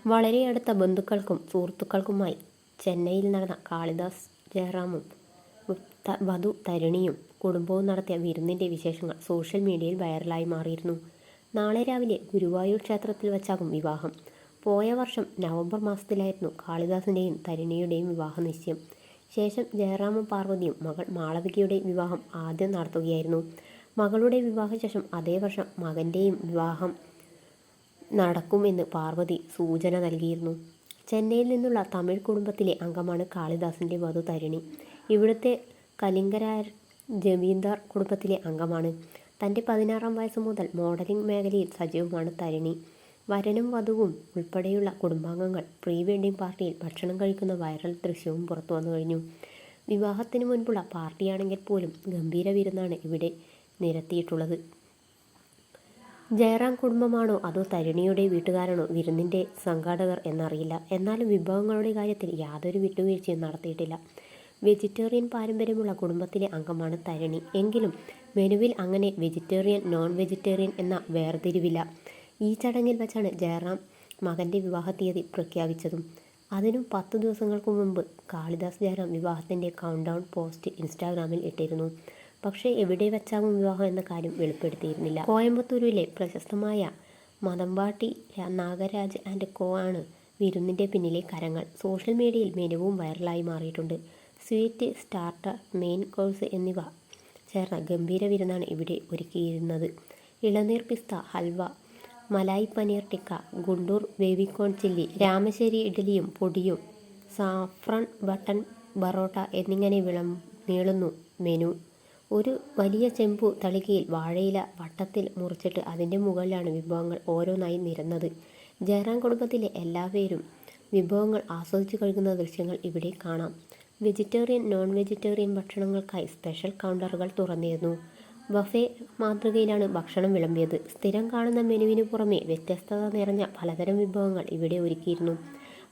വളരെ അടുത്ത ബന്ധുക്കൾക്കും സുഹൃത്തുക്കൾക്കുമായി ചെന്നൈയിൽ നടന്ന കാളിദാസ് ജയറാമും വധു തരുണിയും കുടുംബവും നടത്തിയ വിരുന്നിൻ്റെ വിശേഷങ്ങൾ സോഷ്യൽ മീഡിയയിൽ വൈറലായി മാറിയിരുന്നു. നാളെ രാവിലെ ഗുരുവായൂർ ക്ഷേത്രത്തിൽ വച്ചാകും വിവാഹം. പോയ വർഷം നവംബർ മാസത്തിലായിരുന്നു കാളിദാസിൻ്റെയും തരുണിയുടെയും വിവാഹ നിശ്ചയം. ശേഷം ജയറാമും പാർവതിയും മകൾ മാളവികയുടെ വിവാഹം ആദ്യം നടത്തുകയായിരുന്നു. മകളുടെ വിവാഹശേഷം അതേ വർഷം മകൻ്റെയും വിവാഹം നടക്കുമെന്ന് പാർവതി സൂചന നൽകിയിരുന്നു. ചെന്നൈയിൽ നിന്നുള്ള തമിഴ് കുടുംബത്തിലെ അംഗമാണ് കാളിദാസിൻ്റെ വധു തരുണി. ഇവിടുത്തെ കലിംഗരായ ജമീന്ദാർ കുടുംബത്തിലെ അംഗമാണ്. തൻ്റെ 16-ാം വയസ്സ് മുതൽ മോഡലിംഗ് മേഖലയിൽ സജീവമാണ് തരുണി. വരനും വധുവും ഉൾപ്പെടെയുള്ള കുടുംബാംഗങ്ങൾ പ്രീ വെഡ്ഡിംഗ് പാർട്ടിയിൽ ഭക്ഷണം കഴിക്കുന്ന വൈറൽ ദൃശ്യവും പുറത്തു വന്നു കഴിഞ്ഞു. വിവാഹത്തിന് മുൻപുള്ള പാർട്ടിയാണെങ്കിൽ പോലും ഗംഭീര വിരുന്നാണ് ഇവിടെ നിരത്തിയിട്ടുള്ളത്. ജയറാം കുടുംബമാണോ അതോ തരുണിയുടെ വീട്ടുകാരാണോ വിരുന്നിൻ്റെ സംഘാടകർ എന്നറിയില്ല. എന്നാലും വിഭവങ്ങളുടെ കാര്യത്തിൽ യാതൊരു വിട്ടുവീഴ്ചയും നടത്തിയിട്ടില്ല. വെജിറ്റേറിയൻ പാരമ്പര്യമുള്ള കുടുംബത്തിലെ അംഗമാണ് തരുണി. എങ്കിലും മെനുവിൽ അങ്ങനെ വെജിറ്റേറിയൻ നോൺ വെജിറ്റേറിയൻ എന്ന വേർതിരിവില്ല. ഈ ചടങ്ങിൽ വച്ചാണ് ജയറാം മകൻ്റെ വിവാഹ തീയതി പ്രഖ്യാപിച്ചതും. അതിനും 10 ദിവസങ്ങൾക്ക് മുമ്പ് കാളിദാസ് ജയറാം വിവാഹത്തിൻ്റെ കൗണ്ട് ഡൗൺ പോസ്റ്റ് ഇൻസ്റ്റാഗ്രാമിൽ ഇട്ടിരുന്നു. പക്ഷേ എവിടെ വെച്ചാകും വിവാഹം എന്ന കാര്യം വെളിപ്പെടുത്തിയിരുന്നില്ല. കോയമ്പത്തൂരിലെ പ്രശസ്തമായ മതമ്പാട്ടി നാഗരാജ് ആൻഡ് കോ ആണ് വിരുന്നിൻ്റെ പിന്നിലെ കരങ്ങൾ. സോഷ്യൽ മീഡിയയിൽ മെനുവും വൈറലായി മാറിയിട്ടുണ്ട്. സ്വീറ്റ്, സ്റ്റാർട്ടർ, മെയിൻ കോഴ്സ് എന്നിവ ചേർന്ന ഗംഭീര വിരുന്നാണ് ഇവിടെ ഒരുക്കിയിരുന്നത്. ഇളനീർ പിസ്ത ഹൽവ, മലായ് പനീർ ടിക്ക, ഗുണ്ടൂർ ബേബിക്കോൺ ചില്ലി, രാമശ്ശേരി ഇഡ്ഡലിയും പൊടിയും, സാഫ്രൺ ബട്ടൺ ബറോട്ട എന്നിങ്ങനെ നീളുന്നു മെനു. ഒരു വലിയ ചെമ്പു തളികയിൽ വാഴയില വട്ടത്തിൽ മുറിച്ചിട്ട് അതിൻ്റെ മുകളിലാണ് വിഭവങ്ങൾ ഓരോന്നായി നിരന്നത്. ജയറാം കുടുംബത്തിലെ എല്ലാവരും വിഭവങ്ങൾ ആസ്വദിച്ചു കഴിക്കുന്ന ദൃശ്യങ്ങൾ ഇവിടെ കാണാം. വെജിറ്റേറിയൻ നോൺ വെജിറ്റേറിയൻ ഭക്ഷണങ്ങൾക്കായി സ്പെഷ്യൽ കൗണ്ടറുകൾ തുറന്നിരുന്നു. ബഫേ മാതൃകയിലാണ് ഭക്ഷണം വിളമ്പിയത്. സ്ഥിരം കാണുന്ന മെനുവിന് പുറമെ വ്യത്യസ്തത നിറഞ്ഞ പലതരം വിഭവങ്ങൾ ഇവിടെ ഒരുക്കിയിരുന്നു.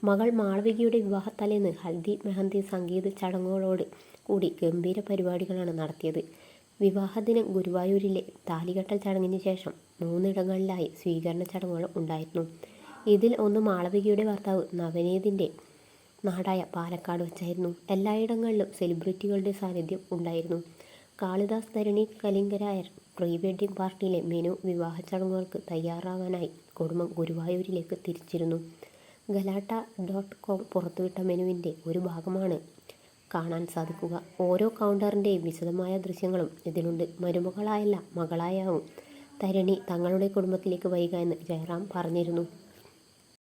മകൾ മാളവികയുടെ വിവാഹത്തലേന്ന് ഹൽദി മെഹന്തി സംഗീത ചടങ്ങുകളോട് കൂടി ഗംഭീര പരിപാടികളാണ് നടത്തിയത്. വിവാഹദിനം ഗുരുവായൂരിലെ താലികെട്ടൽ ചടങ്ങിന് ശേഷം 3 ഇടങ്ങളിലായി സ്വീകരണ ചടങ്ങുകൾ ഉണ്ടായിരുന്നു. ഇതിൽ ഒന്ന് മാളവികയുടെ ഭർത്താവ് നവനീതിൻ്റെ നാടായ പാലക്കാട് വെച്ചായിരുന്നു. എല്ലായിടങ്ങളിലും സെലിബ്രിറ്റികളുടെ സാന്നിധ്യം ഉണ്ടായിരുന്നു. കാളിദാസ് തരുണി കലിംഗരായർ പ്രീ വെഡ്ഡിംഗ് പാർട്ടിയിലെ മെനു വിവാഹ ചടങ്ങുകൾക്ക് തയ്യാറാവാനായി കുടുംബം ഗുരുവായൂരിലേക്ക് തിരിച്ചിരുന്നു. ഗലാട്ട.com പുറത്തുവിട്ട മെനുവിൻ്റെ ഒരു ഭാഗമാണ് കാണാൻ സാധിക്കുക. ഓരോ കൗണ്ടറിൻ്റെയും വിശദമായ ദൃശ്യങ്ങളും ഇതിലുണ്ട്. മരുമകളായല്ല മകളായാവും തരുണി തങ്ങളുടെ കുടുംബത്തിലേക്ക് വരിക എന്ന് ജയറാം പറഞ്ഞിരുന്നു.